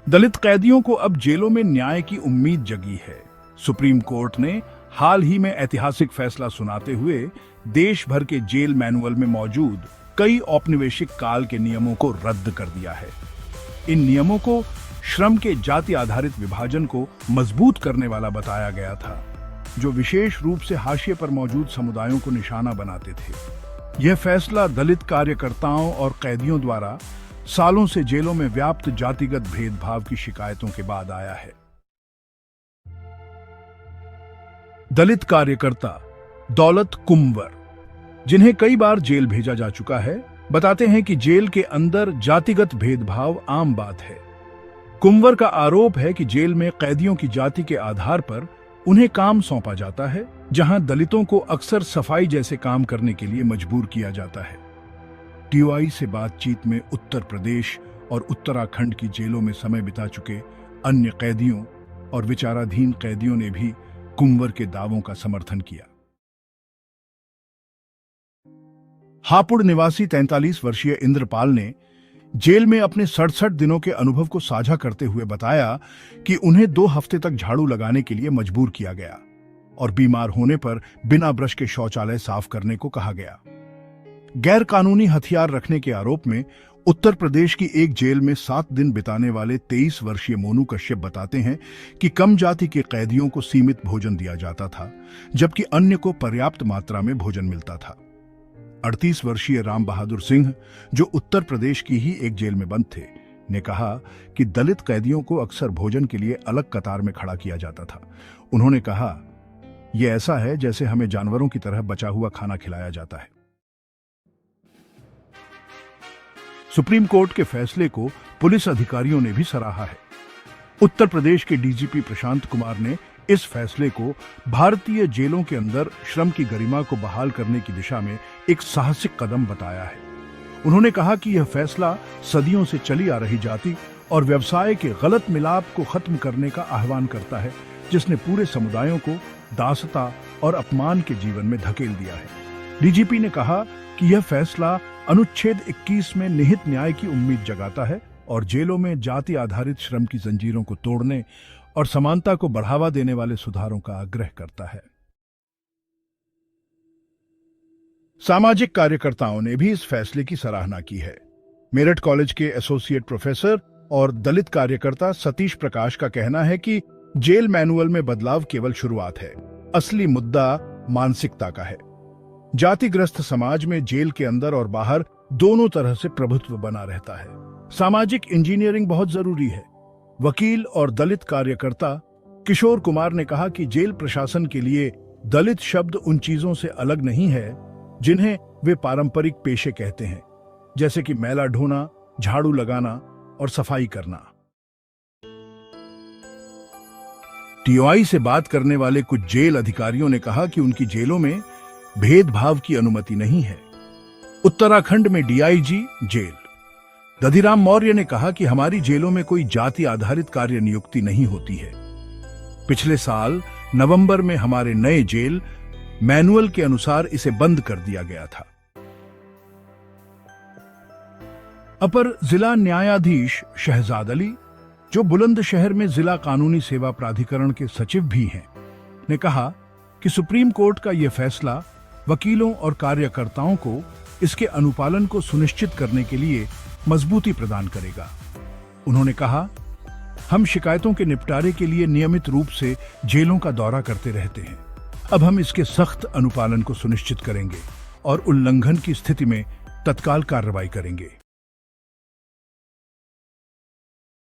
दलित कैदियों को अब जेलों में न्याय की उम्मीद जगी है। सुप्रीम कोर्ट ने हाल ही में ऐतिहासिक फैसला सुनाते हुए देश भर के जेल मैनुअल में मौजूद कई औपनिवेशिक काल के नियमों को रद्द कर दिया है। इन नियमों को श्रम के जाति आधारित विभाजन को मजबूत करने वाला बताया गया था, जो विशेष रूप से हाशिए पर मौजूद समुदायों को निशाना बनाते थे। यह फैसला दलित कार्यकर्ताओं और कैदियों द्वारा सालों से जेलों में व्याप्त जातिगत भेदभाव की शिकायतों के बाद आया है। दलित कार्यकर्ता दौलत कुंवर, जिन्हें कई बार जेल भेजा जा चुका है, बताते हैं कि जेल के अंदर जातिगत भेदभाव आम बात है। कुंवर का आरोप है कि जेल में कैदियों की जाति के आधार पर उन्हें काम सौंपा जाता है, जहां दलितों को अक्सर सफाई जैसे काम करने के लिए मजबूर किया जाता है। टीओआई से बातचीत में उत्तर प्रदेश और उत्तराखंड की जेलों में समय बिता चुके अन्य कैदियों और विचाराधीन कैदियों ने भी कुंवर के दावों का समर्थन किया। हापुड़ निवासी 43 वर्षीय इंद्रपाल ने जेल में अपने 67 दिनों के अनुभव को साझा करते हुए बताया कि उन्हें 2 हफ्ते तक झाड़ू लगाने के लिए मजबूर किया गया और बीमार होने पर बिना ब्रश के शौचालय साफ करने को कहा गया। गैर कानूनी हथियार रखने के आरोप में उत्तर प्रदेश की एक जेल में 7 दिन बिताने वाले 23 वर्षीय मोनू कश्यप बताते हैं कि कम जाति के कैदियों को सीमित भोजन दिया जाता था, जबकि अन्य को पर्याप्त मात्रा में भोजन मिलता था। 38 वर्षीय राम बहादुर सिंह, जो उत्तर प्रदेश की ही एक जेल में बंद थे, ने कहा कि दलित कैदियों को अक्सर भोजन के लिए अलग कतार में खड़ा किया जाता था। उन्होंने कहा, यह ऐसा है जैसे हमें जानवरों की तरह बचा हुआ खाना खिलाया जाता है। सुप्रीम कोर्ट के फैसले को पुलिस अधिकारियों ने भी सराहा है। उत्तर प्रदेश के डीजीपी प्रशांत कुमार ने इस फैसले को भारतीय जेलों के अंदर श्रम की गरिमा को बहाल करने की दिशा में एक साहसिक कदम बताया है। उन्होंने कहा कि यह फैसला सदियों से चली आ रही जाति और व्यवसाय के गलत मिलाप को खत्म करने का आह्वान करता है, जिसने पूरे समुदायों को दासता और अपमान के जीवन में धकेल दिया है। डीजीपी ने कहा कि यह फैसला अनुच्छेद 21 में निहित न्याय की उम्मीद जगाता है और जेलों में जाति आधारित श्रम की जंजीरों को तोड़ने और समानता को बढ़ावा देने वाले सुधारों का आग्रह करता है। सामाजिक कार्यकर्ताओं ने भी इस फैसले की सराहना की है। मेरठ कॉलेज के एसोसिएट प्रोफेसर और दलित कार्यकर्ता सतीश प्रकाश का कहना है कि जेल मैनुअल में बदलाव केवल शुरुआत है, असली मुद्दा मानसिकता का है। जातिग्रस्त समाज में जेल के अंदर और बाहर दोनों तरह से प्रभुत्व बना रहता है। सामाजिक इंजीनियरिंग बहुत जरूरी है। वकील और दलित कार्यकर्ता किशोर कुमार ने कहा कि जेल प्रशासन के लिए दलित शब्द उन चीजों से अलग नहीं है जिन्हें वे पारंपरिक पेशे कहते हैं, जैसे कि मैला ढोना, झाड़ू लगाना और सफाई करना। टीओआई से बात करने वाले कुछ जेल अधिकारियों ने कहा कि उनकी जेलों में भेदभाव की अनुमति नहीं है। उत्तराखंड में डीआईजी जेल दधिराम मौर्य ने कहा कि हमारी जेलों में कोई जाति आधारित कार्य नियुक्ति नहीं होती है। पिछले साल नवंबर में हमारे नए जेल मैनुअल के अनुसार इसे बंद कर दिया गया था। अपर जिला न्यायाधीश शहजाद अली, जो बुलंदशहर में जिला कानूनी सेवा प्राधिकरण के सचिव भी हैं, ने कहा कि सुप्रीम कोर्ट का यह फैसला वकीलों और कार्यकर्ताओं को इसके अनुपालन को सुनिश्चित करने के लिए मजबूती प्रदान करेगा। उन्होंने कहा, हम शिकायतों के निपटारे के लिए नियमित रूप से जेलों का दौरा करते रहते हैं। अब हम इसके सख्त अनुपालन को सुनिश्चित करेंगे और उल्लंघन की स्थिति में तत्काल कार्रवाई करेंगे।